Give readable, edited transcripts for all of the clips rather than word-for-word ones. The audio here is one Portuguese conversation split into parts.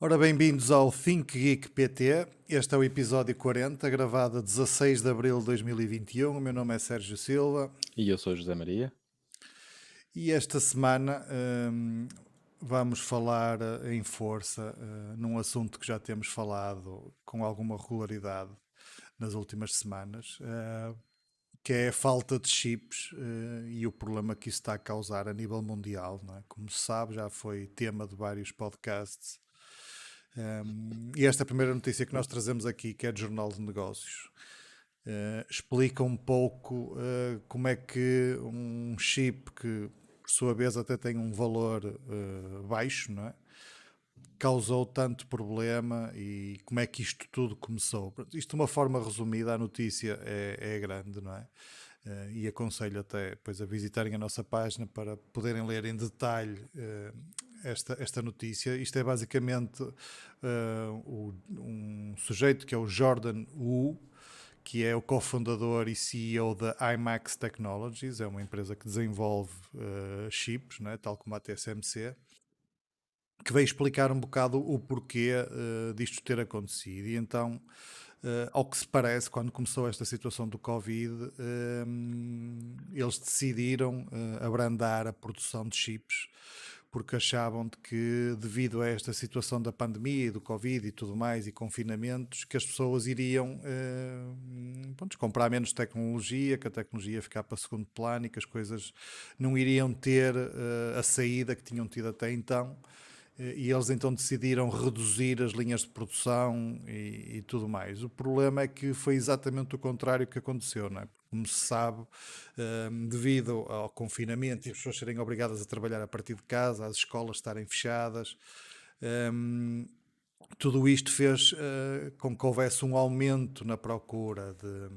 Ora, bem-vindos ao Think Geek PT. Este é o episódio 40, gravado a 16 de abril de 2021. O meu nome é Sérgio Silva E eu sou José Maria. e esta semana vamos falar em força num assunto que já temos falado com alguma regularidade nas últimas semanas, que é a falta de chips e o problema que isso está a causar a nível mundial. Não é? Como se sabe, já foi tema de vários podcasts. E esta primeira notícia que nós trazemos aqui, que é do Jornal de Negócios, explica um pouco como é que um chip que, por sua vez, até tem um valor baixo, não é? Causou tanto problema e como é que isto tudo começou. Isto, de uma forma resumida, a notícia é grande, não é? E aconselho até depois a visitarem a nossa página para poderem ler em detalhe esta notícia. Isto é basicamente um sujeito que é o Jordan Wu, que é o cofundador e CEO da IMAX Technologies, é uma empresa que desenvolve chips, né, tal como a TSMC, que veio explicar um bocado o porquê disto ter acontecido. E então, ao que se parece, quando começou esta situação do Covid, eles decidiram abrandar a produção de chips porque achavam de que, devido a esta situação da pandemia e do Covid e tudo mais, e confinamentos, que as pessoas iriam pronto, comprar menos tecnologia, que a tecnologia ia ficar para segundo plano e que as coisas não iriam ter a saída que tinham tido até então. E eles então decidiram reduzir as linhas de produção e tudo mais. O problema é que foi exatamente o contrário que aconteceu, não é? Como se sabe, devido ao confinamento e as pessoas serem obrigadas a trabalhar a partir de casa, as escolas estarem fechadas, hum, tudo isto fez com que houvesse um aumento na procura de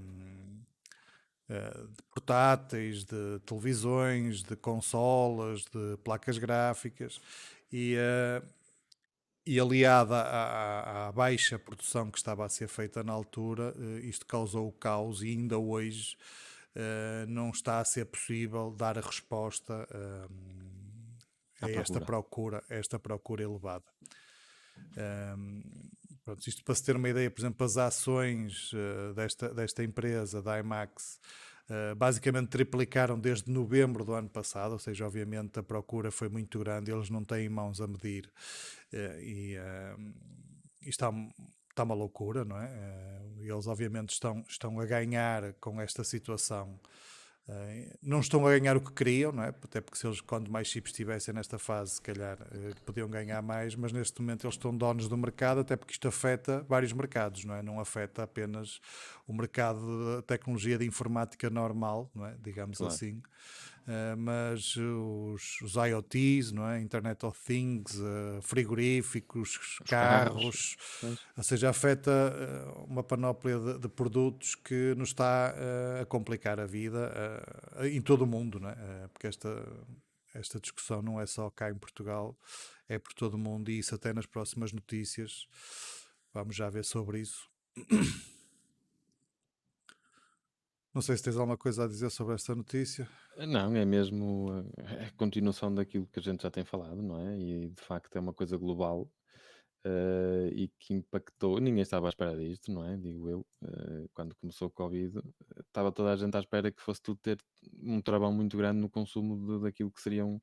portáteis, de televisões, de consolas, de placas gráficas e, e aliada à baixa produção que estava a ser feita na altura, isto causou o caos e ainda hoje não está a ser possível dar a resposta À procura. a esta procura elevada. Um, Pronto, isto para se ter uma ideia, por exemplo, as ações desta empresa, da IMAX, basicamente triplicaram desde novembro do ano passado, ou seja, obviamente a procura foi muito grande, eles não têm mãos a medir e está uma loucura, não é? Eles obviamente estão a ganhar com esta situação. Não estão a ganhar o que queriam, não é? Até porque se eles, quando mais chips estivessem nesta fase, se calhar podiam ganhar mais, mas neste momento eles estão donos do mercado, até porque isto afeta vários mercados, não é? Não afeta apenas o mercado da tecnologia de informática normal, não é? Digamos Claro. assim, mas os IoTs, não é? Internet of Things, frigoríficos, Os carros. carros, Pois. ou seja, afeta uma panóplia de produtos que nos está a complicar a vida em todo o mundo, não é? Porque esta discussão não é só cá em Portugal, é por todo o mundo e isso até nas próximas notícias. Vamos já ver sobre isso. Não sei se tens alguma coisa a dizer sobre esta notícia. Não, é mesmo a continuação daquilo que a gente já tem falado, não é? E de facto é uma coisa global e que impactou. Ninguém estava à espera disto, não é? Digo eu. Quando começou o Covid, estava toda a gente à espera que fosse tudo ter um travão muito grande no consumo daquilo que seriam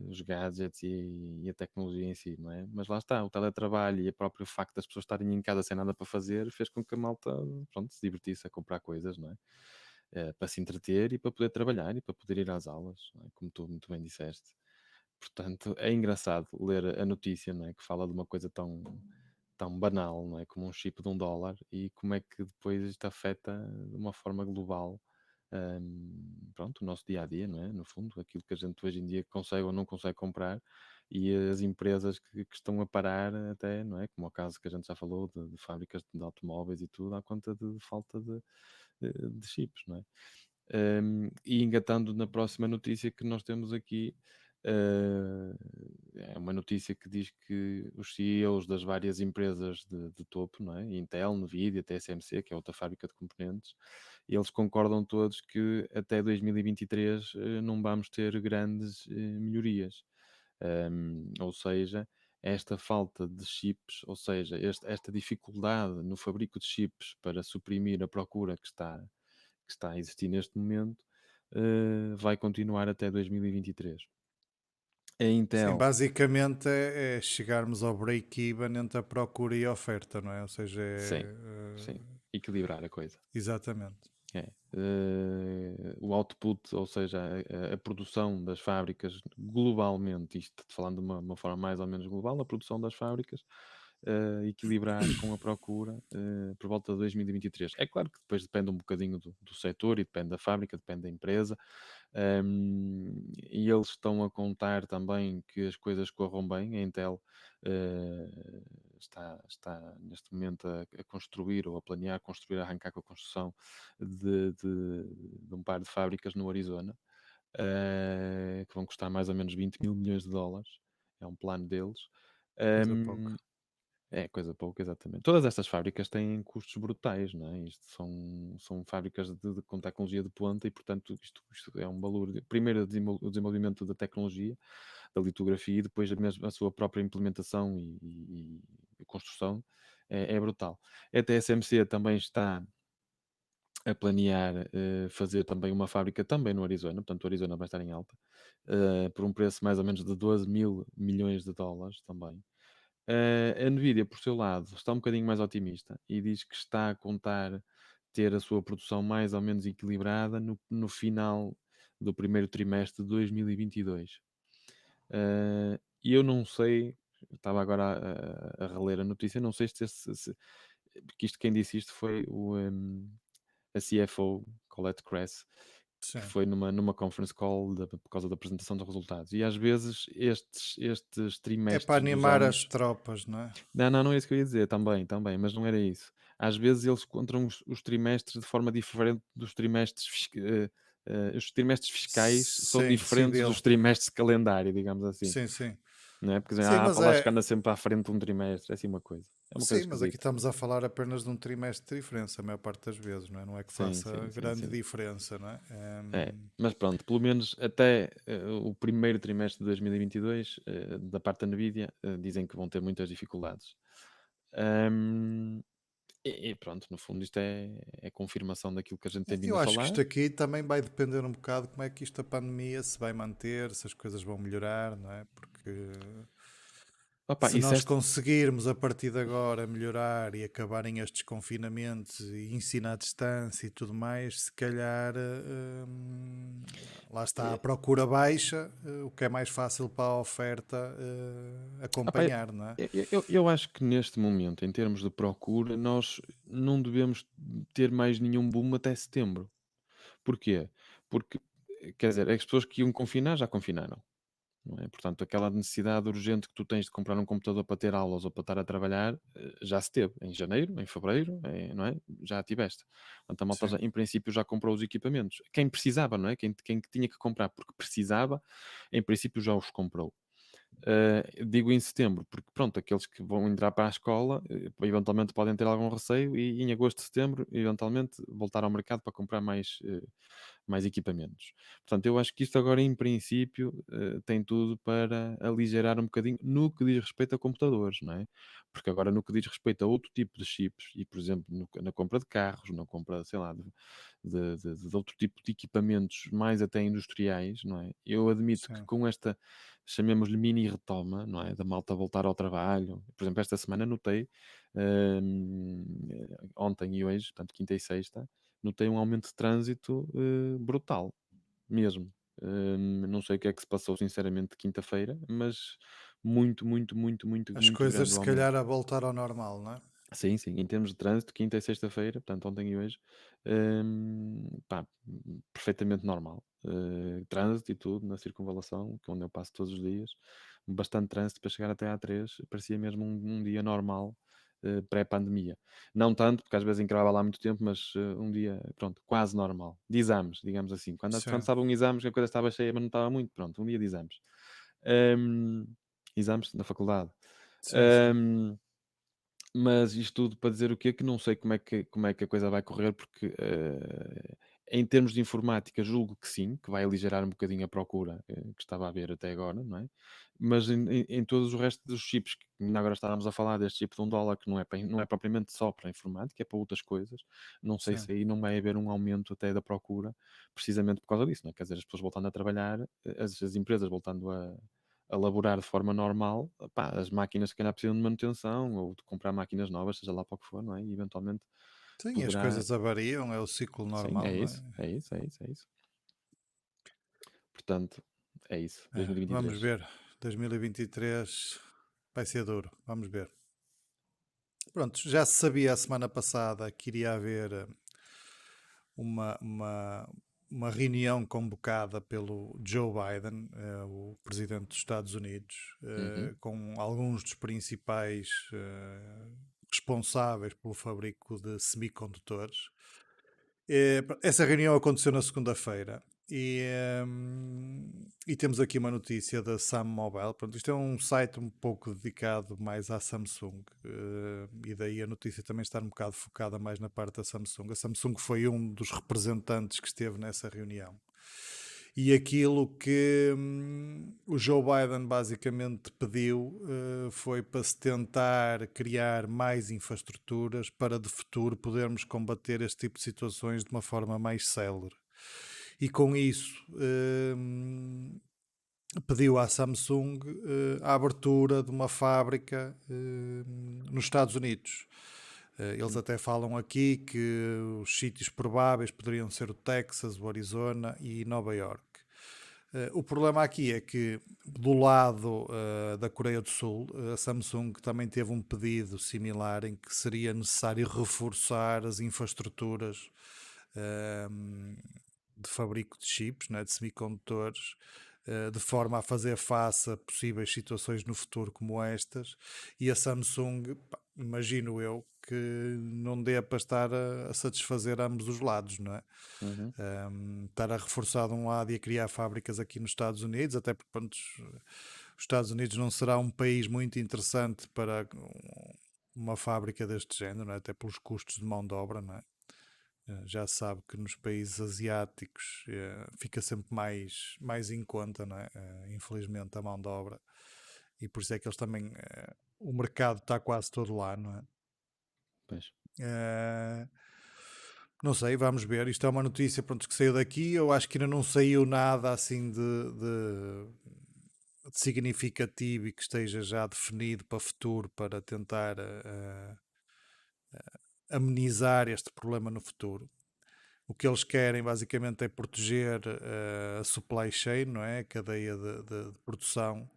os gadgets e a tecnologia em si, não é? Mas lá está, o teletrabalho e o próprio facto das pessoas estarem em casa sem nada para fazer fez com que a malta, pronto, se divertisse a comprar coisas, não é? Para se entreter e para poder trabalhar e para poder ir às aulas, não é? Como tu muito bem disseste. Portanto, é engraçado ler a notícia, não é? Que fala de uma coisa tão banal, não é? Como um chip de $1 e como é que depois isto afeta de uma forma global pronto, o nosso dia a dia, não é? No fundo, aquilo que a gente hoje em dia consegue ou não consegue comprar e as empresas que estão a parar até, não é? Como o caso que a gente já falou de fábricas de automóveis e tudo, à conta de falta de chips, não é? E engatando na próxima notícia que nós temos aqui, eh, é uma notícia que diz que os CEOs das várias empresas de topo, não é? Intel, Nvidia, TSMC, que é outra fábrica de componentes, eles concordam todos que até 2023 não vamos ter grandes melhorias. Ou seja, esta falta de chips, ou seja, esta dificuldade no fabrico de chips para suprimir a procura que está a existir neste momento, vai continuar até 2023. A Sim, Intel, basicamente é chegarmos ao break-even entre a procura e a oferta, não é? Ou seja, sim, sim, equilibrar a coisa. exatamente. É. O output, ou seja, a produção das fábricas globalmente, isto falando de uma forma mais ou menos global, a produção das fábricas equilibrar com a procura por volta de 2023. É claro que depois depende um bocadinho do setor e depende da fábrica, depende da empresa, e eles estão a contar também que as coisas corram bem. A Intel está neste momento a construir ou a planear construir, a arrancar com a construção de um par de fábricas no Arizona, que vão custar mais ou menos 20 mil milhões de dólares. É um plano deles. Coisa pouca. Um, é coisa pouca, exatamente. Todas estas fábricas têm custos brutais, não é? Isto são fábricas com tecnologia de ponta e, portanto, isto é um valor. Primeiro, o desenvolvimento da tecnologia, da litografia e depois a sua própria implementação e construção é brutal. A TSMC também está a planear fazer também uma fábrica também no Arizona, portanto, o Arizona vai estar em alta, por um preço mais ou menos de 12 mil milhões de dólares também. A Nvidia, por seu lado, está um bocadinho mais otimista e diz que está a contar ter a sua produção mais ou menos equilibrada no final do primeiro trimestre de 2022. E eu não sei, estava agora a reler a notícia, não sei porque isto quem disse isto foi a CFO, Colette Kress, que Sim. foi numa conference call por causa da apresentação dos resultados. E às vezes estes É para trimestres dos animar as anos. tropas, não é? Não é isso que eu ia dizer, também, mas não era isso. Às vezes eles encontram os trimestres de forma diferente dos trimestres os trimestres fiscais são Sim, sim, diferentes dele. dos trimestres de calendário, digamos assim, Sim, sim. não é? Porque dizem, Sim, a mas Apple acho que é. anda sempre à frente de um trimestre, é assim uma coisa. É uma coisa Sim, mas aqui esquisita. estamos a falar apenas de um trimestre de diferença, a maior parte das vezes, não é? Não é que Sim, faça sim, sim, grande sim. diferença, não é? É, mas pronto, pelo menos até o primeiro trimestre de 2022, da parte da Nvidia, dizem que vão ter muitas dificuldades. Ahm, e pronto, no fundo isto é confirmação daquilo que a gente tem vindo Eu a acho que falar. isto aqui também vai depender um bocado como é que isto a pandemia se vai manter, se as coisas vão melhorar, não é? Porque Opa, se isso nós conseguirmos a partir de agora melhorar e acabarem estes confinamentos e ensino à distância e tudo mais, se calhar lá está a é, procura baixa, o que é mais fácil para a oferta opa, acompanhar, não é? eu acho que neste momento, em termos de procura, nós não devemos ter mais nenhum boom até setembro. Porquê? Porque, quer dizer, as pessoas que iam confinar já confinaram. Não é? Portanto, aquela necessidade urgente que tu tens de comprar um computador para ter aulas ou para estar a trabalhar, já se teve em janeiro, em fevereiro, não é? Já a tiveste. Portanto, a malta Sim, já, em princípio já comprou os equipamentos. Quem precisava, não é? Quem tinha que comprar porque precisava, em princípio já os comprou. Digo em setembro, porque pronto, aqueles que vão entrar para a escola, eventualmente podem ter algum receio e em agosto, setembro, eventualmente voltar ao mercado para comprar mais equipamentos. Portanto, eu acho que isto agora, em princípio, tem tudo para aligerar um bocadinho no que diz respeito a computadores, não é? Porque agora, no que diz respeito a outro tipo de chips, e por exemplo, na compra de carros, na compra, sei lá, de outro tipo de equipamentos mais até industriais, não é? Eu admito que sim. com esta, chamemos-lhe mini retoma, não é? Da malta voltar ao trabalho. Por exemplo, esta semana notei, ontem e hoje, portanto, quinta e sexta, notei um aumento de trânsito brutal, mesmo. Não sei o que é que se passou, sinceramente, de quinta-feira, mas muito, muito, muito, muito, As muito coisas grande o se aumento. calhar a voltar ao normal, não é? Sim, sim, em termos de trânsito, quinta e sexta-feira, portanto, ontem e hoje, pá, perfeitamente normal. Trânsito e tudo na circunvalação, que é onde eu passo todos os dias, bastante trânsito para chegar até à 3, parecia mesmo um dia normal, pré-pandemia. Não tanto, porque às vezes encravava lá muito tempo, mas um dia, pronto, quase normal. De exames, digamos assim. Quando Sim, estavam exames, a coisa estava cheia, mas não estava muito, pronto, um dia de exames. Hum, exames na faculdade. sim, sim. Hum, mas isto tudo para dizer o quê? Que não sei como é que a coisa vai correr, porque Em termos de informática, julgo que sim, que vai aligerar um bocadinho a procura, que estava a haver até agora, não é? Mas em todos os restos dos chips, que ainda agora estávamos a falar deste chip de $1, que não é propriamente só para a informática, é para outras coisas. Não sei Sim. se aí não vai haver um aumento até da procura, precisamente por causa disso, não é? Quer dizer, as pessoas voltando a trabalhar, as empresas voltando a laborar de forma normal, pá, as máquinas se calhar precisam de manutenção ou de comprar máquinas novas, seja lá para o que for, não é? E eventualmente Sim, as poderá. coisas avariam, é o ciclo Sim, normal, é não é? isso, é isso, é isso, é isso. Portanto, é isso. Vamos 2023. ver. 2023 vai ser duro. Vamos ver. Pronto, já se sabia a semana passada que iria haver uma, uma, uma reunião convocada pelo Joe Biden, o presidente dos Estados Unidos, Uhum, com alguns dos principais responsáveis pelo fabrico de semicondutores. Essa reunião aconteceu na segunda-feira e temos aqui uma notícia da Sam Mobile. Pronto, isto é um site um pouco dedicado mais à Samsung e daí a notícia também está um bocado focada mais na parte da Samsung. A Samsung foi um dos representantes que esteve nessa reunião. E aquilo que o Joe Biden basicamente pediu foi para se tentar criar mais infraestruturas para de futuro podermos combater este tipo de situações de uma forma mais célere. E com isso pediu à Samsung a abertura de uma fábrica nos Estados Unidos. Eles sim, até falam aqui que os sítios prováveis poderiam ser o Texas, o Arizona e Nova York. O problema aqui é que, do lado da Coreia do Sul, a Samsung também teve um pedido similar em que seria necessário reforçar as infraestruturas de fabrico de chips, né, de semicondutores, de forma a fazer face a possíveis situações no futuro como estas. E a Samsung, pá, imagino eu, que não dê para estar a satisfazer ambos os lados, não é? uhum, Estar a reforçar de um lado e a criar fábricas aqui nos Estados Unidos, até porque pronto, os Estados Unidos não será um país muito interessante para uma fábrica deste género, não é? Até pelos custos de mão de obra, não é? Já se sabe que nos países asiáticos fica sempre mais em conta, não é? Infelizmente, a mão de obra. E por isso é que eles também. O mercado está quase todo lá, não é? pois, Eh, não sei, vamos ver. Isto é uma notícia pronto, que saiu daqui. Eu acho que ainda não saiu nada assim de significativo e que esteja já definido para o futuro para tentar amenizar este problema no futuro. O que eles querem basicamente é proteger a supply chain, não é? A cadeia de produção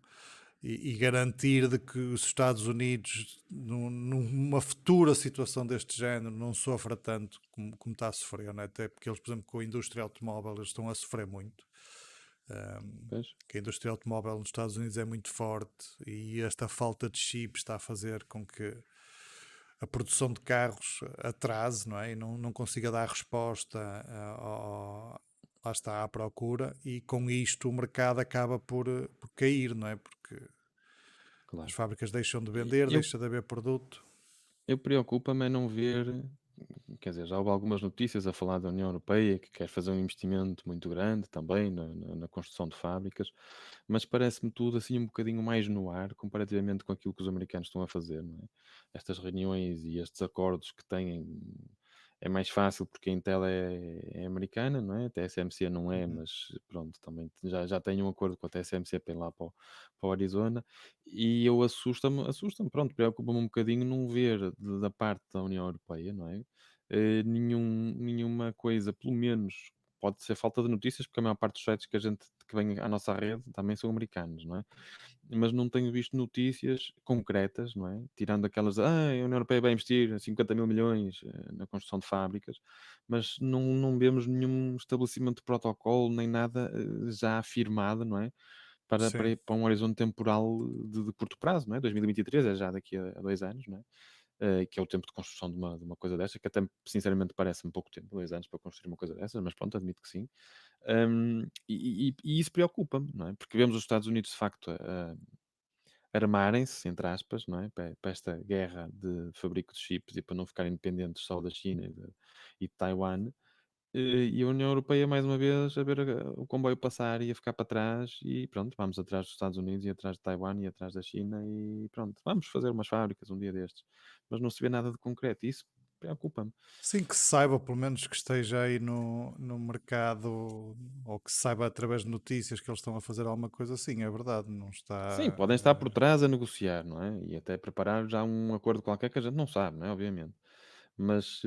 e garantir de que os Estados Unidos, numa futura situação deste género, não sofra tanto como está a sofrer, não é? Até porque eles, por exemplo, com a indústria automóvel, eles estão a sofrer muito. pois, Que a indústria automóvel nos Estados Unidos é muito forte e esta falta de chips está a fazer com que a produção de carros atrase, não é? E não consiga dar resposta lá está à procura e com isto o mercado acaba por cair, não é? Porque as claro. fábricas deixam de E vender, deixa de haver produto. eu preocupa-me é não ver, quer dizer, já houve algumas notícias a falar da União Europeia que quer fazer um investimento muito grande também na construção de fábricas, mas parece-me tudo assim um bocadinho mais no ar comparativamente com aquilo que os americanos estão a fazer, não é? Estas reuniões e estes acordos que têm é mais fácil porque a Intel é americana, não é? A TSMC não é, Uhum. mas pronto, também já tem um acordo com a TSMC para ir lá para o Arizona e eu assusta-me, pronto, preocupa-me um bocadinho não ver da parte da União Europeia, não é? Nenhuma coisa, pelo menos pode ser falta de notícias, porque a maior parte dos sites que vem à nossa rede também são americanos, não é? Mas não tenho visto notícias concretas, não é? Tirando aquelas, a União Europeia vai investir 50 mil milhões na construção de fábricas, mas não vemos nenhum estabelecimento de protocolo, nem nada já afirmado, não é? Sim, Para um horizonte temporal de curto prazo, não é? 2023 é já daqui a 2 anos, não é? Que é o tempo de construção de uma coisa desta, que até sinceramente parece-me pouco tempo, 2 anos para construir uma coisa dessas, mas pronto, admito que sim. E isso preocupa-me, não é? Porque vemos os Estados Unidos de facto armarem-se, entre aspas, não é? Para esta guerra de fabrico de chips e para não ficarem dependentes só da China e de Taiwan, E a União Europeia, mais uma vez, a ver o comboio passar e a ficar para trás, e pronto, vamos atrás dos Estados Unidos e atrás de Taiwan e atrás da China, e pronto, vamos fazer umas fábricas um dia destes, mas não se vê nada de concreto, e isso preocupa-me. Sim, que se saiba, pelo menos que esteja aí no mercado, ou que se saiba através de notícias que eles estão a fazer alguma coisa assim, é verdade, não Sim, está. podem estar por trás a negociar, não é? E até preparar já um acordo qualquer que a gente não sabe, não é? Obviamente. Mas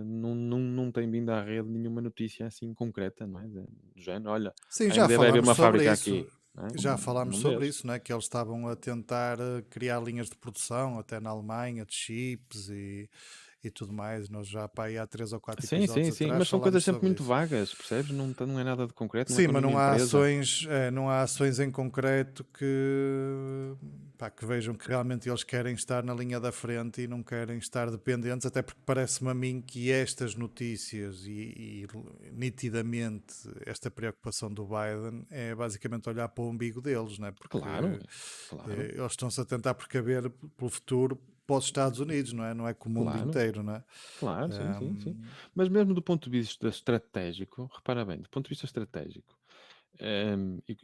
não tem vindo à rede nenhuma notícia assim concreta, não é? Do género, olha, Sim, já ainda vai haver falámos uma sobre fábrica isso. aqui, não é? Já falámos Não sobre vês. isso, né? Que eles estavam a tentar criar linhas de produção, até na Alemanha, de chips e tudo mais. Nós já pá, aí há 3 ou 4 Sim, episódios sim, sim, atrás mas são coisas falámos sempre sobre muito isso. vagas, percebes? Não é nada de concreto, não é Sim, com mas nenhuma não há empresa. ações, não há ações em concreto pá, que vejam que realmente eles querem estar na linha da frente e não querem estar dependentes, até porque parece-me a mim que estas notícias e nitidamente esta preocupação do Biden é basicamente olhar para o umbigo deles, né? Porque Claro, claro, eles estão-se a tentar precaver pelo futuro para os Estados Unidos, não é? Não é com o mundo claro, inteiro, não é? claro, sim, sim, sim. Ahm, Mas mesmo do ponto de vista estratégico, repara bem, do ponto de vista estratégico,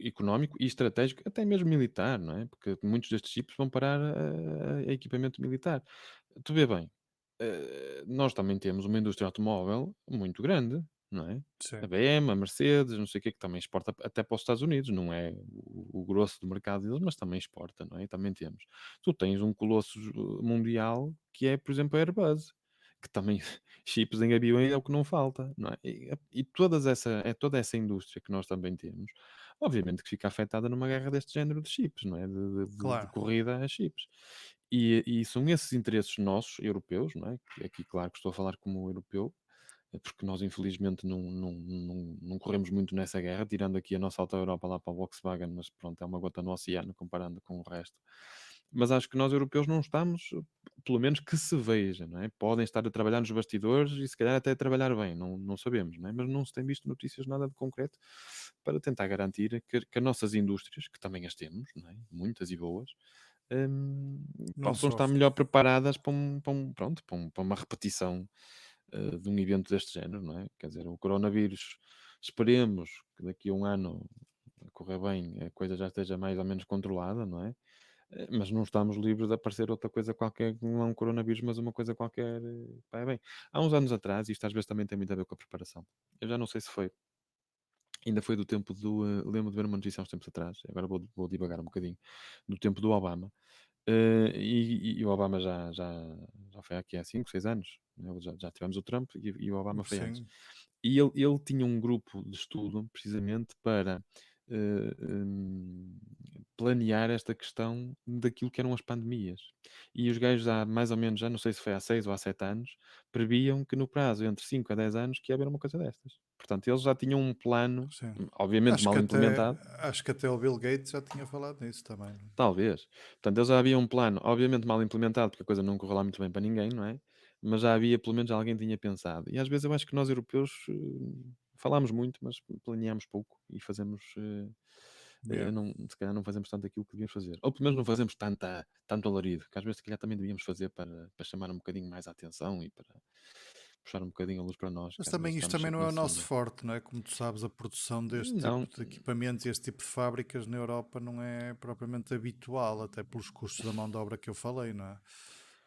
económico e estratégico, até mesmo militar, não é? Porque muitos destes chips vão parar a equipamento militar. Tu vê bem, nós também temos uma indústria automóvel muito grande, não é? A sim, BM, a Mercedes, não sei o que também exporta até para os Estados Unidos, não é o grosso do mercado deles, mas também exporta, não é? E também temos. Tu tens um colosso mundial que é, por exemplo, a Airbus, que também chips em aviões é o que não falta, não é? E toda essa indústria que nós também temos, obviamente que fica afetada numa guerra deste género de chips, não é? De claro. corrida a chips. E são esses interesses nossos, europeus, não é? Que aqui, claro que estou a falar como europeu, porque nós infelizmente não corremos muito nessa guerra, tirando aqui a nossa Alta Europa lá para a Volkswagen, mas pronto, é uma gota no oceano comparando com o resto. Mas acho que nós europeus não estamos, pelo menos que se veja, não é? Podem estar a trabalhar nos bastidores e se calhar até a trabalhar bem, não sabemos, não é? Mas não se tem visto notícias nada de concreto para tentar garantir que as nossas indústrias, que também as temos, não é? Muitas e boas, Não possam estar sofre. melhor preparadas para uma repetição de um evento deste género, não é? Quer dizer, o coronavírus, esperemos que daqui a um ano a correr bem, a coisa já esteja mais ou menos controlada, não é? Mas não estamos livres de aparecer outra coisa qualquer, que não é um coronavírus, mas uma coisa qualquer. Pá, é bem. Há uns anos atrás, isto às vezes também tem muito a ver com a preparação. Eu já não sei se foi, ainda foi do tempo do. Lembro de ver uma notícia há uns tempos atrás, agora vou divagar um bocadinho, do tempo do Obama. E o Obama já foi aqui há 5, 6 anos, né? Já tivemos o Trump e o Obama foi antes. Sim, E ele tinha um grupo de estudo precisamente para eh, hum, planear esta questão daquilo que eram as pandemias. E os gajos há mais ou menos, já não sei se foi há 6 ou há 7 anos, previam que no prazo entre 5 a 10 anos que ia haver uma coisa destas. Portanto, eles já tinham um plano, sim. obviamente Acho que mal até, implementado. acho que até o Bill Gates já tinha falado nisso também. Talvez. Portanto, eles já havia um plano, obviamente mal implementado, porque a coisa não correu lá muito bem para ninguém, não é? Mas já havia, pelo menos alguém tinha pensado. E às vezes eu acho que nós europeus falamos muito, mas planeamos pouco e fazemos, Yeah. se calhar não fazemos tanto aquilo que devíamos fazer. Ou pelo menos não fazemos tanto alarido, que às vezes se calhar também devíamos fazer para chamar um bocadinho mais a atenção e para puxar um bocadinho a luz para nós, Mas que às vezes também isto estamos também sempre não é na o nosso sombra. forte, não é? Como tu sabes, a produção deste tipo Não, de equipamentos e este tipo de fábricas na Europa não é propriamente habitual, até pelos custos da mão de obra que eu falei, não é?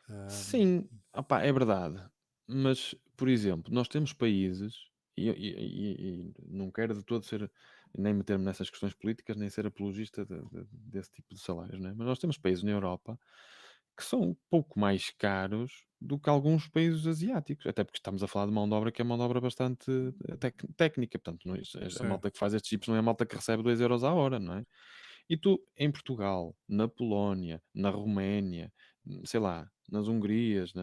Ahm, sim, opá, é verdade. Mas, por exemplo, nós temos países, e não quero de todo ser, nem meter-me nessas questões políticas, nem ser apologista desse tipo de salários, né? Mas nós temos países na Europa que são um pouco mais caros do que alguns países asiáticos, até porque estamos a falar de mão de obra que é mão de obra bastante técnica, portanto, a sim, malta que faz estes chips não é a malta que recebe 2 euros a hora, não é? E tu, em Portugal, na Polónia, na Roménia, sei lá, nas Hungrias,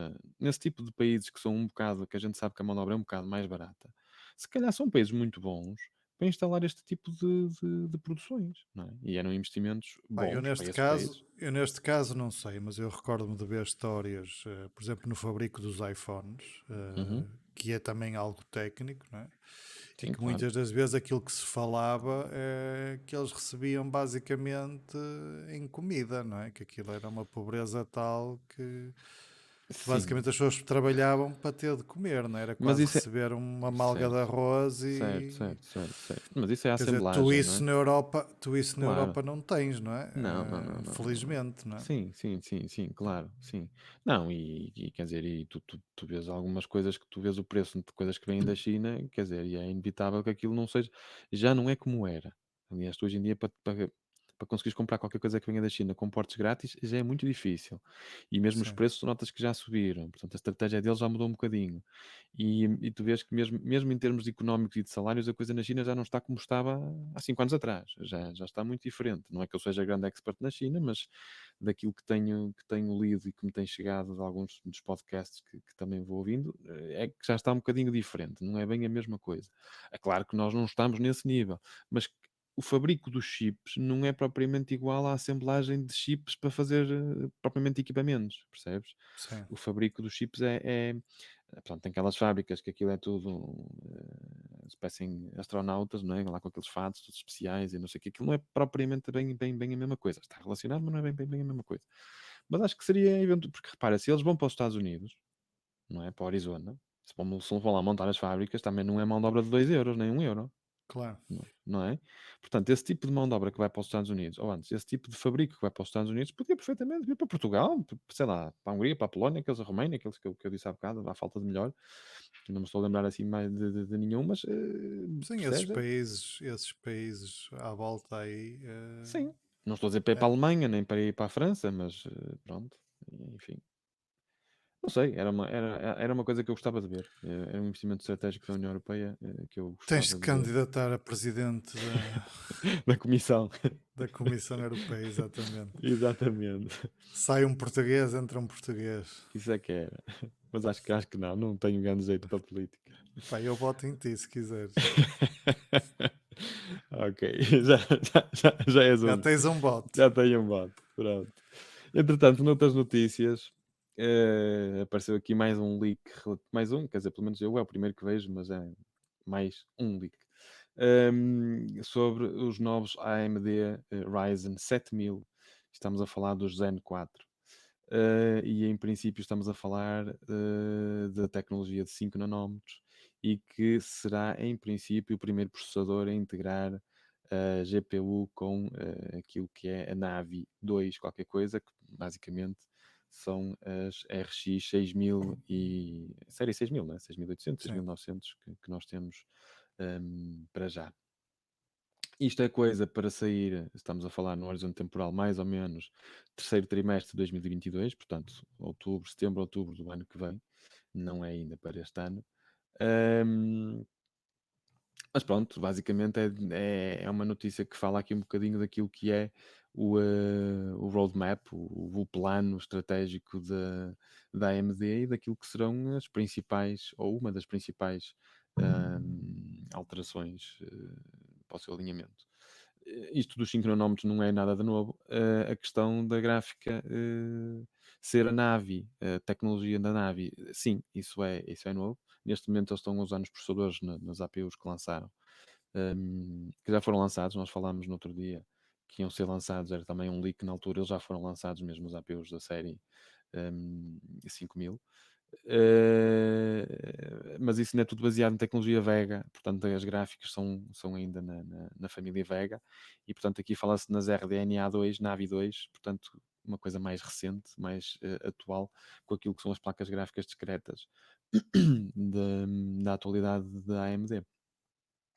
nesse tipo de países que são um bocado, que a gente sabe que a mão de obra é um bocado mais barata, se calhar são países muito bons para instalar este tipo de produções, não é? E eram investimentos pá, bons para esses países. eu neste caso não sei, mas eu recordo-me de ver histórias, por exemplo, no fabrico dos iPhones, Uhum. que é também algo técnico, não é? E Sim, que claro. muitas das vezes aquilo que se falava é que eles recebiam basicamente em comida, não é? Que aquilo era uma pobreza tal que sim, Basicamente as pessoas trabalhavam para ter de comer, não é? Era mas quase isso é receber uma malga de certo, arroz certo, e certo, certo, certo. Mas isso é a quer dizer, assemblagem, não é? tu isso na Claro. Europa não tens, não é? Não, não, não, não, não, não. Felizmente, não é? Sim, sim, sim, sim, claro, sim. Não, e quer dizer, e tu vês algumas coisas que tu vês o preço de coisas que vêm da China, quer dizer, e é inevitável que aquilo não seja, já não é como era. Aliás, tu hoje em dia para conseguires comprar qualquer coisa que venha da China com portes grátis já é muito difícil. E mesmo os Sim, preços notas que já subiram, portanto a estratégia deles já mudou um bocadinho. E tu vês que mesmo em termos económicos e de salários, a coisa na China já não está como estava há 5 anos atrás. Já está muito diferente. Não é que eu seja grande expert na China, mas daquilo que tenho lido e que me tem chegado de alguns dos podcasts que também vou ouvindo, é que já está um bocadinho diferente. Não é bem a mesma coisa. É claro que nós não estamos nesse nível, mas o fabrico dos chips não é propriamente igual à assemblagem de chips para fazer propriamente equipamentos, percebes? sim, O fabrico dos chips portanto, tem aquelas fábricas que aquilo é tudo, parecem astronautas, não é? Lá com aqueles fatos todos especiais e não sei o que. Aquilo não é propriamente bem a mesma coisa. Está relacionado, mas não é bem a mesma coisa. Mas acho que seria evento, porque repara, se eles vão para os Estados Unidos, não é? Para o Arizona, se vão lá montar as fábricas, também não é mão de obra de 2 euros, nem 1 euro. claro. Não é? Portanto, esse tipo de mão de obra que vai para os Estados Unidos, ou antes, esse tipo de fabrico que vai para os Estados Unidos, podia perfeitamente vir para Portugal, sei lá, para a Hungria, para a Polónia, aqueles a Roménia, aqueles que eu disse há bocado, à falta de melhor, que não me estou a lembrar assim mais de nenhum, mas Sim, percebes? esses países à volta aí, Sim. Não estou a dizer para ir para a Alemanha, nem para ir para a França, mas pronto, enfim. Não sei, era uma coisa que eu gostava de ver. Era um investimento estratégico da União Europeia que eu tens gostava de de ver. candidatar a presidente Da Comissão. da Comissão Europeia, exatamente. Exatamente. Sai um português, entra um português. Isso é que era. Mas acho que não tenho grande jeito para a política. Pá, eu voto em ti se quiseres. Ok, já és Já um. tens um voto. Já tenho um voto. Pronto. Entretanto, noutras notícias, apareceu aqui mais um leak. Mais um, quer dizer, pelo menos eu é o primeiro que vejo, mas é mais um leak. Sobre os novos AMD Ryzen 7000. Estamos a falar dos Zen 4. E em princípio estamos a falar da tecnologia de 5 nanómetros e que será em princípio o primeiro processador a integrar a GPU com aquilo que é a Navi 2, qualquer coisa, que basicamente são as RX 6000 e série 6000, né? 6800, Sim, 6900 que nós temos para já. Isto é coisa para sair, estamos a falar no horizonte temporal mais ou menos terceiro trimestre de 2022, portanto, outubro, setembro, outubro do ano que vem, não é ainda para este ano. Ahm, mas pronto, basicamente é uma notícia que fala aqui um bocadinho daquilo que é o roadmap, o plano estratégico da AMD e daquilo que serão as principais, ou uma das principais alterações para o seu alinhamento. Isto dos 5 nanómetros não é nada de novo. A questão da gráfica ser a Navi, a tecnologia da Navi, sim, isso é novo. Neste momento eles estão a usar nos processadores, nas APUs que lançaram, que já foram lançados. Nós falámos no outro dia que iam ser lançados, era também um leak na altura, eles já foram lançados mesmo os APUs da série 5000. Mas isso não é tudo baseado em tecnologia Vega, portanto as gráficas são ainda na família Vega, e portanto aqui fala-se nas RDNA2, Navi 2, portanto uma coisa mais recente, mais atual, com aquilo que são as placas gráficas discretas da atualidade da AMD.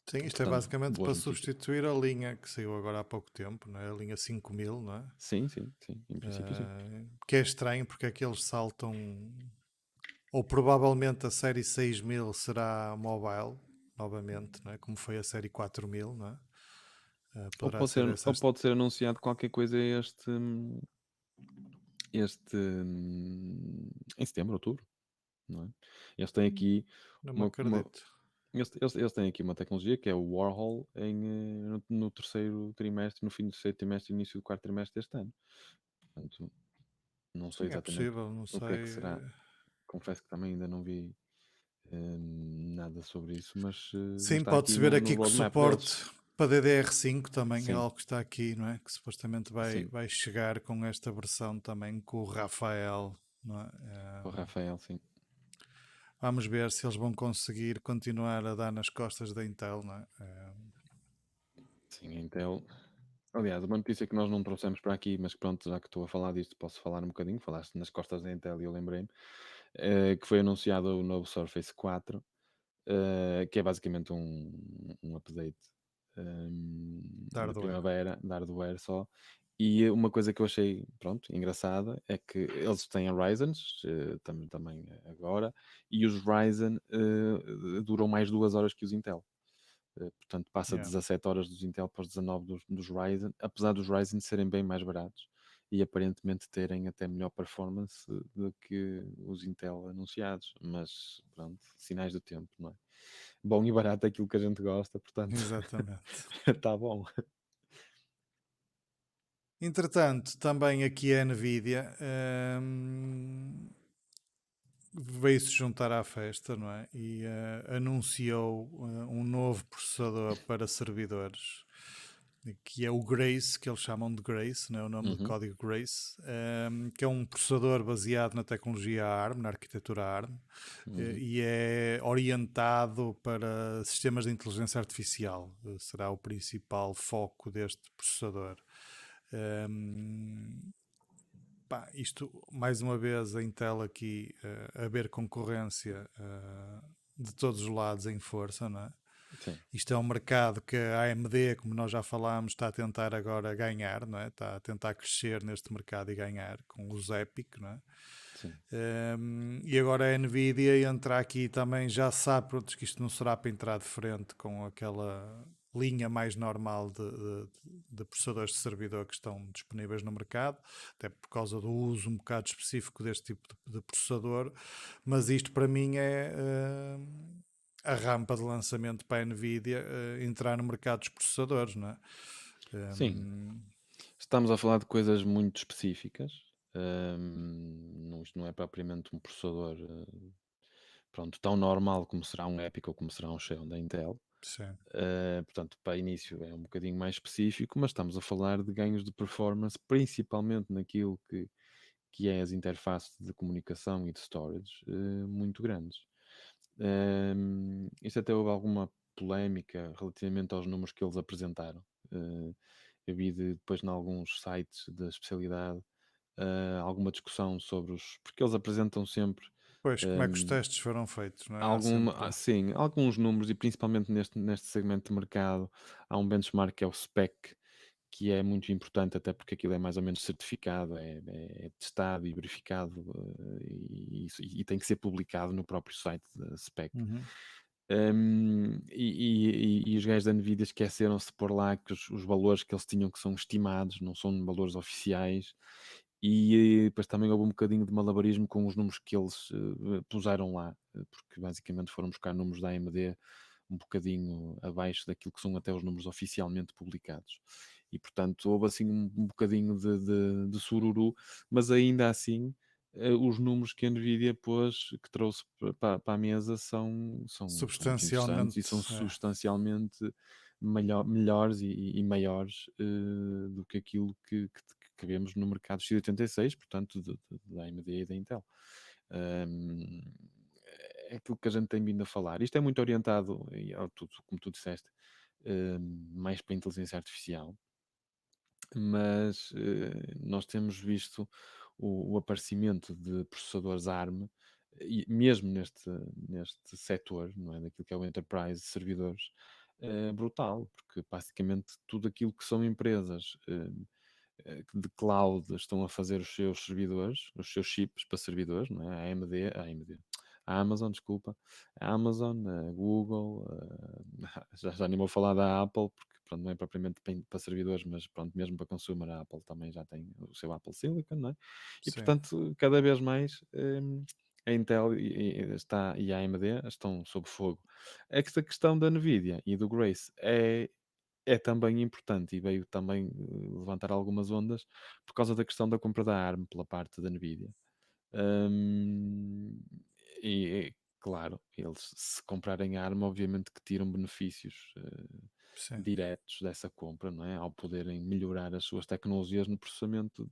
sim, isto é Portanto, basicamente boas para notícias. substituir a linha que saiu agora há pouco tempo, não é? A linha 5000, não é? Sim, sim, sim, em princípio sim. Que é estranho porque é que eles saltam, ou provavelmente a série 6000 será mobile, novamente, não é? Como foi a série 4000, não é? Ou Poderá pode ser ser, essa. ou pode ser anunciado qualquer coisa em setembro, outubro, não é? Eles têm aqui Não me uma, acredito. eles têm aqui uma tecnologia que é o Warhol no terceiro trimestre, no fim do terceiro trimestre, início do quarto trimestre deste ano. Portanto, não sei Sim, é exatamente possível, não o que é que sei. será. Confesso que também ainda não vi nada sobre isso, mas Sim, está aqui pode-se ver no aqui que o roadmap suporte deles. para DDR5 também é Sim, algo que está aqui, não é? Que supostamente vai, sim. vai chegar com esta versão também com o Rafael. não é? O Rafael, sim. Vamos ver se eles vão conseguir continuar a dar nas costas da Intel, não é? Sim, a Intel. Aliás, uma notícia que nós não trouxemos para aqui, mas pronto, já que estou a falar disto, posso falar um bocadinho. Falaste nas costas da Intel e eu lembrei-me que foi anunciado o novo Surface 4, que é basicamente um update De de hardware. primavera, de hardware só. E uma coisa que eu achei, pronto, engraçada é que eles têm a Ryzens, também agora, e os Ryzen duram mais 2 horas que os Intel. Portanto, passa Yeah. 17 horas dos Intel para os 19 dos Ryzen, apesar dos Ryzen serem bem mais baratos e aparentemente terem até melhor performance do que os Intel anunciados. Mas pronto, sinais do tempo, não é? Bom e barato é aquilo que a gente gosta, portanto, Exatamente. está bom. Entretanto, também aqui a Nvidia veio-se juntar à festa, não é? E anunciou um novo processador para servidores, que é o Grace, que eles chamam de Grace, não é? O nome do Uhum, código Grace, que é um processador baseado na tecnologia ARM, na arquitetura ARM, uhum, e é orientado para sistemas de inteligência artificial. Será o principal foco deste processador. Um, Pá, isto, mais uma vez, a Intel aqui a ver concorrência de todos os lados em força, não é? sim, Isto é um mercado que a AMD, como nós já falámos, está a tentar agora ganhar, não é? Está a tentar crescer neste mercado e ganhar com os Epic, não é? sim, E agora a Nvidia entra aqui também, já sabe pronto, que isto não será para entrar de frente com aquela linha mais normal de processadores de servidor que estão disponíveis no mercado, até por causa do uso um bocado específico deste tipo de processador, mas isto para mim é a rampa de lançamento para a Nvidia entrar no mercado dos processadores, não é? sim. Um, Estamos a falar de coisas muito específicas. Isto não é propriamente um processador pronto, tão normal como será um Epic ou como será um Xeon da Intel. sim. Portanto, para início é um bocadinho mais específico, mas estamos a falar de ganhos de performance, principalmente naquilo que é as interfaces de comunicação e de storage, muito grandes. Isto até houve alguma polémica relativamente aos números que eles apresentaram. Eu vi depois em alguns sites da especialidade alguma discussão sobre os. Porque eles apresentam sempre Pois, como é que os um, testes foram feitos, não é? Há sempre. sim, alguns números, e principalmente neste segmento de mercado, há um benchmark que é o SPEC, que é muito importante, até porque aquilo é mais ou menos certificado, é testado e verificado, e tem que ser publicado no próprio site da SPEC. Uhum. E os gajos da Nvidia esqueceram-se de pôr lá que os valores que eles tinham que são estimados, não são valores oficiais, e depois também houve um bocadinho de malabarismo com os números que eles puseram lá, porque basicamente foram buscar números da AMD um bocadinho abaixo daquilo que são até os números oficialmente publicados. E portanto houve assim um bocadinho de sururu, mas ainda assim os números que a Nvidia pôs, que trouxe para a mesa, são muito interessantes e Substancialmente. são substancialmente melhores e maiores do que aquilo que vemos no mercado x86, portanto, da AMD e da Intel. Um, é aquilo que a gente tem vindo a falar. Isto é muito orientado, como tu disseste, mais para a inteligência artificial, mas nós temos visto o aparecimento de processadores ARM, e mesmo neste setor, não é, daquilo que é o enterprise servidores, brutal, porque basicamente tudo aquilo que são empresas de cloud estão a fazer os seus servidores, os seus chips para servidores, não é? A Amazon, desculpa, a Amazon, a Google, já nem vou falar da Apple, porque pronto, não é propriamente para servidores, mas pronto, mesmo para consumer, a Apple também já tem o seu Apple Silicon, não é? E Sim. portanto, cada vez mais a Intel e a AMD estão sob fogo. Esta questão da Nvidia e do Grace é também importante e veio também levantar algumas ondas por causa da questão da compra da ARM pela parte da Nvidia. Hum, e claro, eles se comprarem a ARM, obviamente que tiram benefícios Sim. diretos dessa compra, não é? Ao poderem melhorar as suas tecnologias no processamento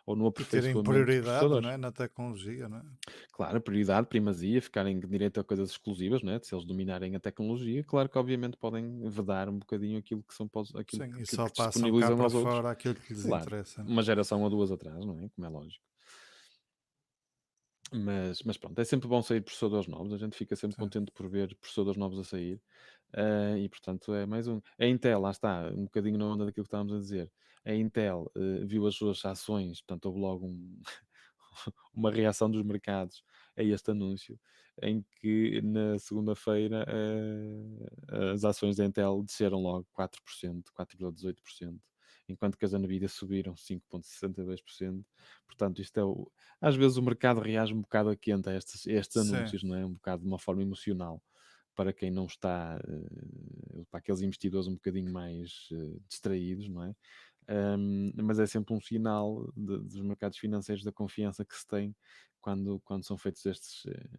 ou no E terem aperfeiçoamento dos prioridade, não processadores. é? Na tecnologia, não é? Claro, prioridade, primazia, ficarem com direito a coisas exclusivas, né? Se eles dominarem a tecnologia, claro que obviamente podem vedar um bocadinho aquilo que são aquilo Sim, e que só passam cá disponibilizam para aos outros. fora aquilo que lhes Claro, interessa, não é? uma geração ou duas atrás, não é? Como é lógico. Mas pronto, é sempre bom sair processadores novos, a gente fica sempre Sim, contente por ver processadores novos a sair. E portanto é mais um. A Intel, lá está, um bocadinho na onda daquilo que estávamos a dizer. A Intel viu as suas ações, portanto houve logo uma reação dos mercados a este anúncio, em que na segunda-feira as ações da Intel desceram logo 4%, 4,18%, enquanto que as da Nvidia subiram 5,62%. Portanto, isto é às vezes o mercado reage um bocado a quente a estes sim, anúncios, não é? Um bocado de uma forma emocional. Para quem não está, para aqueles investidores um bocadinho mais distraídos, não é? Mas é sempre um sinal dos mercados financeiros da confiança que se tem quando são feitos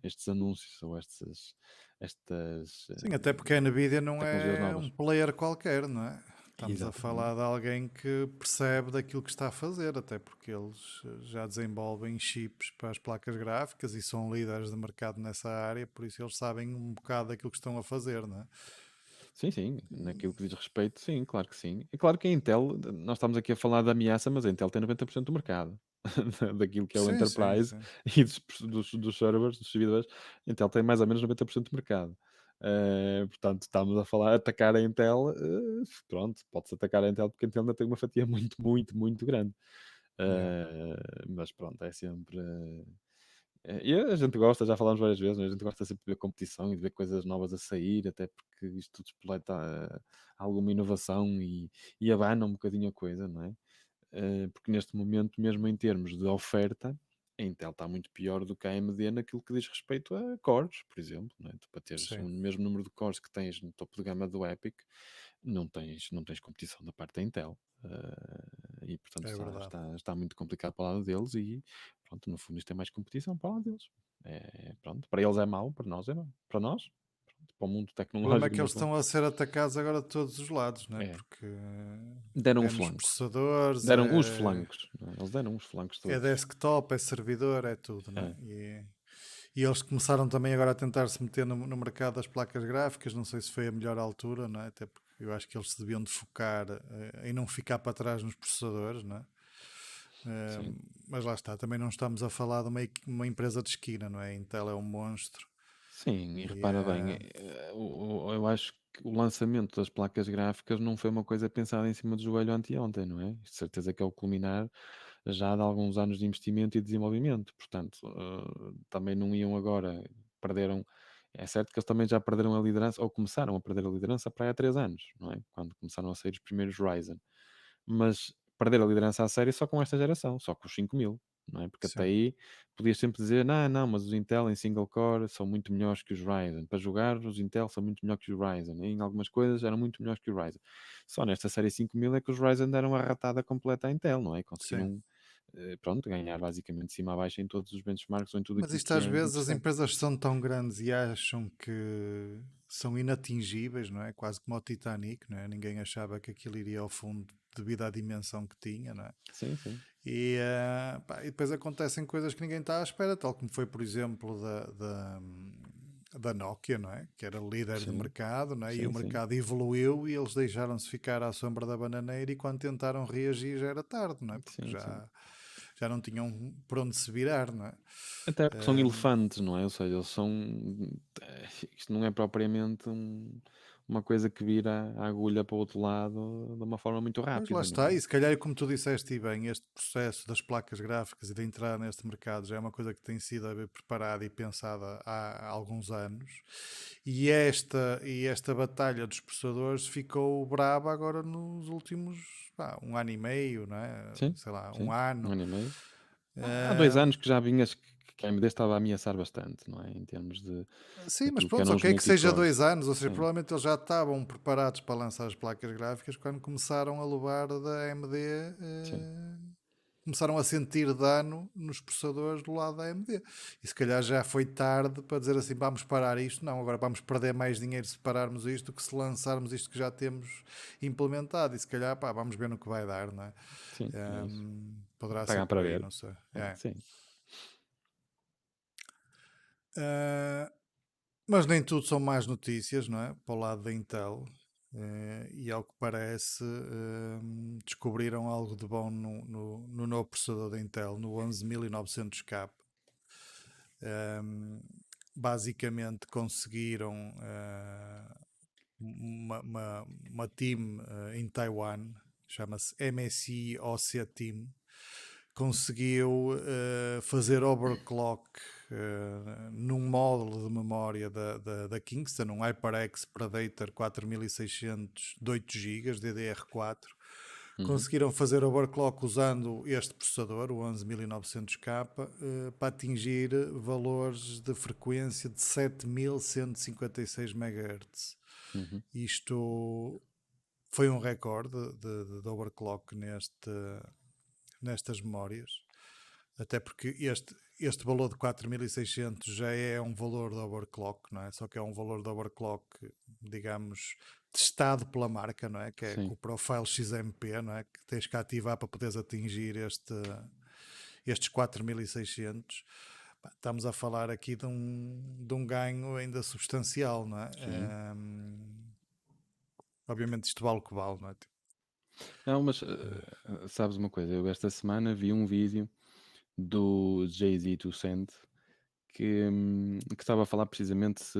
estes anúncios ou estas sim, até porque a Nvidia não tecnologias é um novas. player qualquer, não é? Estamos a falar Exatamente. de alguém que percebe daquilo que está a fazer, até porque eles já desenvolvem chips para as placas gráficas e são líderes de mercado nessa área, por isso eles sabem um bocado daquilo que estão a fazer, não é? Sim, sim, naquilo que diz respeito, sim, claro que sim. E claro que a Intel, nós estamos aqui a falar da ameaça, mas a Intel tem 90% do mercado daquilo que é o Sim, sim, Enterprise sim. e dos servers, dos servidores. A Intel tem mais ou menos 90% do mercado. Portanto, estamos a falar, atacar a Intel, pronto, pode-se atacar a Intel porque a Intel ainda tem uma fatia muito, muito, muito grande. Yeah. Mas pronto, é sempre. E a gente gosta, já falámos várias vezes, né? A gente gosta sempre de ver competição e de ver coisas novas a sair, até porque isto despoleta alguma inovação e abana um bocadinho a coisa, não é? Porque neste momento, mesmo em termos de oferta, a Intel está muito pior do que a AMD naquilo que diz respeito a cores, por exemplo, não é? Tu, para teres o Sim, mesmo número de cores que tens no topo de gama do Epic, não tens competição da parte da Intel. E portanto é está, verdade. está, está muito complicado para o lado deles e pronto, no fundo isto é mais competição para o lado deles. Pronto, para eles é mau, para nós é mau. Para nós, pronto, para o mundo O problema é tecnológico que no eles fundo, estão a ser atacados agora de todos os lados, não é? é. Porque Deram o é nos flanco. processadores, Deram os flancos. Não é? Eles deram os flancos é todos. desktop, é servidor, é tudo, não é? É. E eles começaram também agora a tentar se meter no mercado das placas gráficas, não sei se foi a melhor altura, não é? Até porque eu acho que eles se deviam de focar em não ficar para trás nos processadores, não é? Eh, Sim. mas lá está, também não estamos a falar de uma empresa de esquina, não é? A Intel é um monstro Sim, e e repara bem, eu acho que o lançamento das placas gráficas não foi uma coisa pensada em cima do joelho anteontem, não é? De certeza que é o culminar já de alguns anos de investimento e desenvolvimento. Portanto, também não iam agora, perderam. É certo que eles também já perderam a liderança, ou começaram a perder a liderança para aí há 3 anos, não é? Quando começaram a sair os primeiros Ryzen. Mas perder a liderança a sério só com esta geração, só com os 5000, não é? Porque até sim, aí podias sempre dizer, não, não, mas os Intel em single core são muito melhores que os Ryzen. Para jogar, os Intel são muito melhores que os Ryzen. Em algumas coisas eram muito melhores que os Ryzen. Só nesta série 5000 é que os Ryzen deram a ratada completa à Intel, não é? sim. Conseguiram, pronto, ganhar basicamente de cima a baixo em todos os benchmarks ou em tudo Mas aquilo isto que às é vezes as interessante. empresas são tão grandes e acham que são inatingíveis, não é? Quase como o Titanic, não é? Ninguém achava que aquilo iria ao fundo devido à dimensão que tinha, não é? Sim, sim. E depois acontecem coisas que ninguém está à espera, tal como foi, por exemplo, da Nokia, não é? Que era líder de Sim, mercado, não é? E o sim, sim. mercado evoluiu e eles deixaram-se ficar à sombra da bananeira e quando tentaram reagir já era tarde, não é? Porque Sim, sim. já não tinham por onde se virar, não é? Até porque são Ahm, elefantes, não é? Ou seja, eles são. Isto não é propriamente uma coisa que vira a agulha para o outro lado de uma forma muito Pois lá rápida, não está, é? e se calhar, como tu disseste e bem, este processo das placas gráficas e de entrar neste mercado já é uma coisa que tem sido preparada e pensada há alguns anos. E esta batalha dos processadores ficou braba agora nos últimos 1 ano e meio, não é? Sim, Sei lá, um sim. Um ano. ano e meio. Há 2 anos Ahm, que já vinhas que a AMD estava a ameaçar bastante, não é? Em termos sim, mas daquilo que pronto, eram os ok que seja multicores. 2 anos, ou seja, Sim, provavelmente eles já estavam preparados para lançar as placas gráficas quando começaram a levar da AMD sim. começaram a sentir dano nos processadores do lado da AMD. E se calhar já foi tarde para dizer assim, vamos parar isto. Não, agora vamos perder mais dinheiro se pararmos isto do que se lançarmos isto que já temos implementado. E se calhar, pá, vamos ver no que vai dar, não é? Sim, é isso. Poderá ser Pagar por para aí, ver. não sei. É, É. sim, Ah, mas nem tudo são más notícias, não é? Para o lado da Intel. E ao que parece, descobriram algo de bom no novo processador da Intel, no 11900K. Um, Basicamente conseguiram uma team em Taiwan, chama-se MSI OC Team, conseguiu fazer overclock num módulo de memória da Kingston, um HyperX Predator 4600 de 8 GB DDR4. uhum, Conseguiram fazer overclock usando este processador, o 11900K, para atingir valores de frequência de 7156 MHz. uhum, Isto foi um recorde de overclock nestas memórias, até porque este valor de 4600 já é um valor de overclock, não é? Só que é um valor de overclock, digamos, testado pela marca, não é? Que é sim. com o profile XMP, não é? Que tens que ativar para poderes atingir estes 4600. Estamos a falar aqui de um ganho ainda substancial, não é? Sim. Obviamente isto vale o que vale, não é? Não, mas sabes uma coisa? Eu esta semana vi um vídeo do Jay-Z Toussaint que estava a falar precisamente se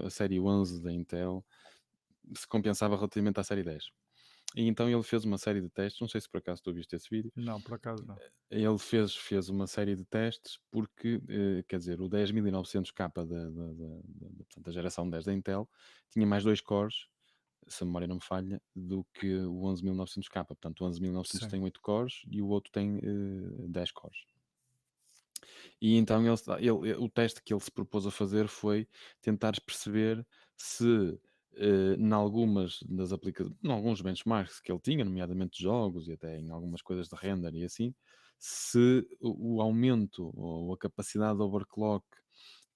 a série 11 da Intel se compensava relativamente à série 10. E então ele fez uma série de testes, não sei se por acaso tu viste esse vídeo. Não, por acaso não. Ele fez uma série de testes porque, quer dizer, o 10900K portanto, da geração 10 da Intel tinha mais 2 cores, se a memória não me falha, do que o 11900K. Portanto, o 11900 Sim, tem 8 cores e o outro tem 10 cores. E então o teste que ele se propôs a fazer foi tentar perceber se em algumas das aplicações, em alguns benchmarks que ele tinha, nomeadamente jogos e até em algumas coisas de render e assim, se o aumento ou a capacidade de overclock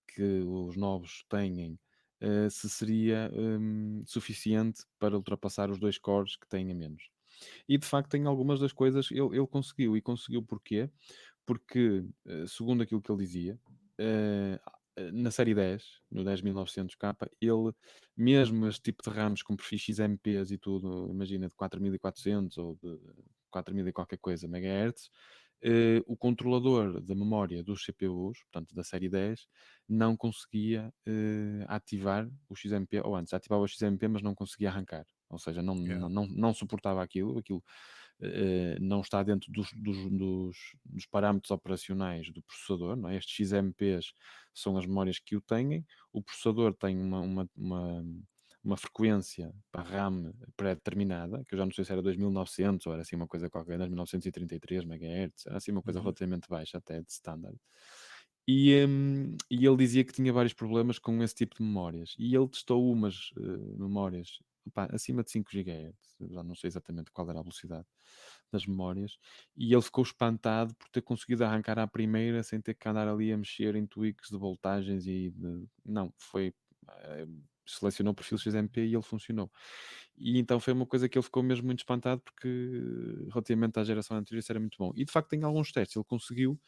que os novos têm, se seria suficiente para ultrapassar os 2 cores que têm a menos. E de facto, em algumas das coisas ele conseguiu. E conseguiu porquê? Porque, segundo aquilo que ele dizia, eh, na série 10, no 10900K, ele, mesmo este tipo de RAMs com perfis XMPs e tudo, imagina de 4400 ou de 4000 e qualquer coisa megahertz, o controlador da memória dos CPUs, portanto da série 10, não conseguia ativar o XMP, ou antes, ativava o XMP, mas não conseguia arrancar. Ou seja, yeah. não suportava aquilo não está dentro dos parâmetros operacionais do processador, não é? Estes XMPs são as memórias que o têm, o processador tem uma frequência para RAM pré-determinada, que eu já não sei se era 2900 ou era assim uma coisa qualquer, 2933 MHz, era assim uma coisa Uhum. relativamente baixa até de standard. E ele dizia que tinha vários problemas com esse tipo de memórias. E ele testou umas memórias acima de 5 GHz, já não sei exatamente qual era a velocidade das memórias, e ele ficou espantado por ter conseguido arrancar à primeira sem ter que andar ali a mexer em tweaks de voltagens não, foi selecionou o perfil XMP e ele funcionou. E então foi uma coisa que ele ficou mesmo muito espantado porque relativamente à geração anterior isso era muito bom. E de facto em alguns testes ele conseguiu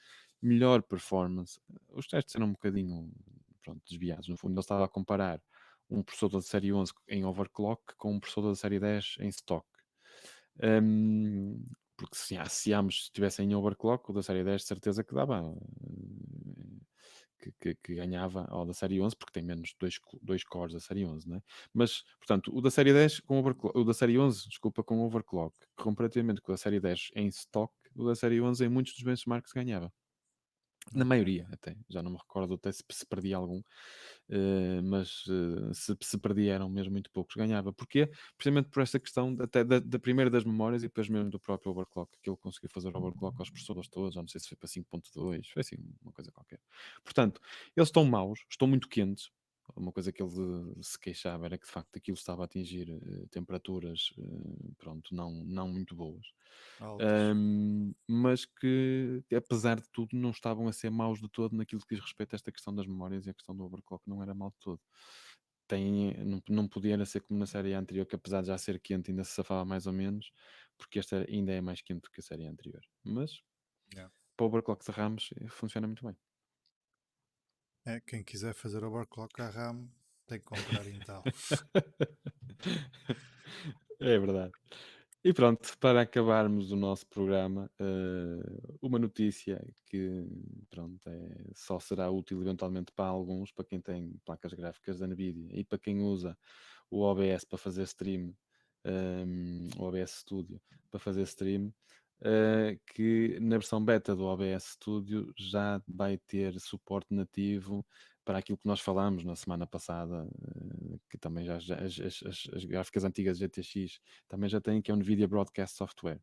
melhor performance. Os testes eram um bocadinho pronto, desviados. No fundo ele estava a comparar um processador da série 11 em overclock com um processador da série 10 em stock. Porque se ambos estivessem em overclock, o da série 10 de certeza que dava que ganhava ao da série 11, porque tem menos dois cores da série 11, né? Mas, portanto, o da série 10 com overclock, o da série 11, desculpa, com overclock, comparativamente com a série 10 em stock, o da série 11 em muitos dos benchmarks ganhava. Na Ok. maioria, até. Já não me recordo até se perdia algum, mas se perdia eram mesmo muito poucos. Ganhava. Porquê? Precisamente por esta questão até da primeira das memórias e depois mesmo do próprio overclock, que ele conseguiu fazer overclock aos processadores todos, já não sei se foi para 5.2, foi assim, uma coisa qualquer. Portanto, eles estão maus, estão muito quentes, uma coisa que ele se queixava era que de facto aquilo estava a atingir temperaturas, pronto, não muito boas. Altas. Mas que, apesar de tudo, não estavam a ser maus de todo naquilo que diz respeito a esta questão das memórias, e a questão do overclock não era mau de todo. Não podia ser como na série anterior, que apesar de já ser quente, ainda se safava mais ou menos, porque esta ainda é mais quente do que a série anterior. Mas Yeah. para o overclock de RAMs funciona muito bem. Quem quiser fazer overclock à RAM tem que comprar Intel. É verdade. E pronto, para acabarmos o nosso programa, uma notícia que pronto, só será útil eventualmente para alguns, para quem tem placas gráficas da Nvidia e para quem usa o OBS para fazer stream, o OBS Studio para fazer stream, que na versão beta do OBS Studio já vai ter suporte nativo para aquilo que nós falámos na semana passada, que também as gráficas antigas GTX também já têm, que é o NVIDIA Broadcast Software.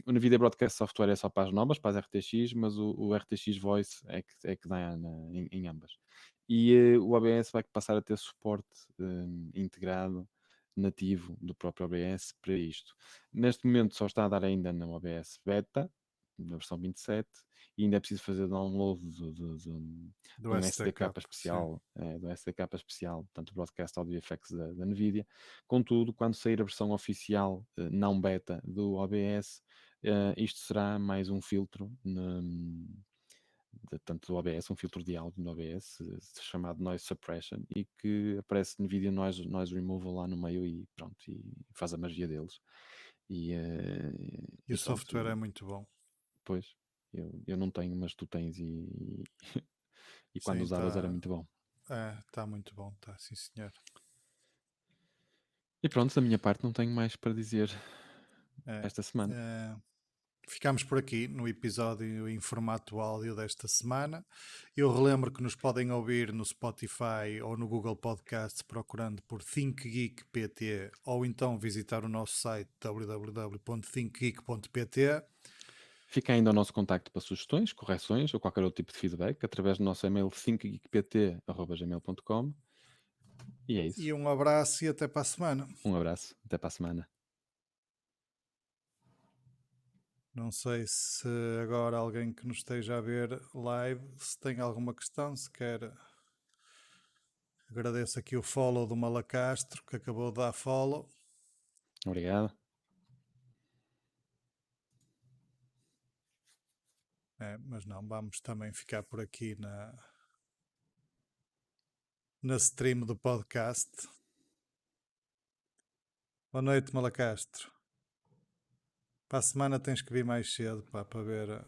O NVIDIA Broadcast Software é só para as novas, para as RTX, mas o RTX Voice é que dá em ambas. E o OBS vai passar a ter suporte integrado, nativo do próprio OBS para isto. Neste momento só está a dar ainda no OBS Beta, na versão 27, e ainda é preciso fazer download de Do um SDK SDK, sim. especial, do SDK especial, portanto, Broadcast Audio Effects da NVIDIA. Contudo, quando sair a versão oficial, não beta, do OBS, isto será mais um filtro, tanto do OBS, um filtro de áudio no OBS, chamado Noise Suppression, e que aparece NVIDIA Noise Removal lá no meio e pronto, e faz a magia deles. E, E o pronto, software é muito bom. pois, eu não tenho, mas tu tens e quando Sim, usavas era muito bom. tá muito bom, tá, sim senhor. E pronto, da minha parte não tenho mais para dizer É, esta semana. é, ficamos por aqui no episódio em formato áudio desta semana. Eu relembro que nos podem ouvir no Spotify ou no Google Podcasts procurando por ThinkGeek.pt ou então visitar o nosso site www.thinkgeek.pt. Fica ainda o nosso contacto para sugestões, correções ou qualquer outro tipo de feedback através do nosso e-mail thinkgeekpt.gmail.com. E é E isso. um abraço e até para a semana. Um abraço, até para a semana. Não sei se agora alguém que nos esteja a ver live, se tem alguma questão, se quer. Agradeço aqui o follow do Malacastro, que acabou de dar follow. Obrigado. Mas não, vamos também ficar por aqui na stream do podcast. Boa noite, Malacastro. Para a semana tens que vir mais cedo para ver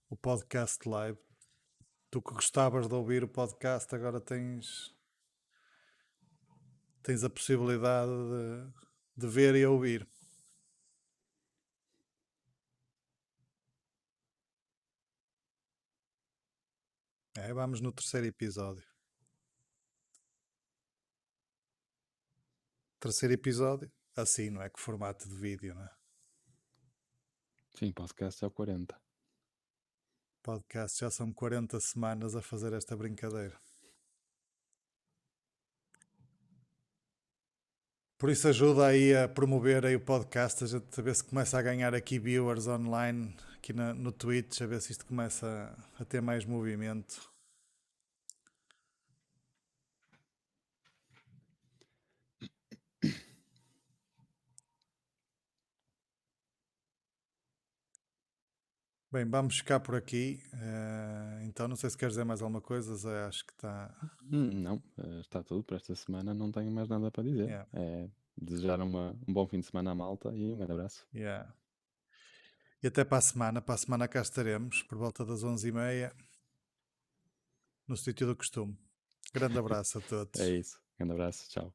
o podcast live. Tu que gostavas de ouvir o podcast, agora tens a possibilidade de ver e ouvir. Vamos no terceiro episódio. Terceiro episódio, assim, não é? Que formato de vídeo, não é? Sim, podcast é o 40. Podcast já são 40 semanas a fazer esta brincadeira. Por isso ajuda aí a promover aí o podcast, a gente a ver se começa a ganhar aqui viewers online, aqui no Twitch, a ver se isto começa a ter mais movimento. Bem, vamos ficar por aqui. Então, não sei se queres dizer mais alguma coisa, Zé, acho que está. Não, está tudo para esta semana, não tenho mais nada para dizer. Yeah, É desejar um bom fim de semana à malta e um grande abraço. yeah. E até para a semana. Para a semana cá estaremos, por volta das 11h30, no sítio do costume. Grande abraço a É todos. isso, grande abraço, tchau.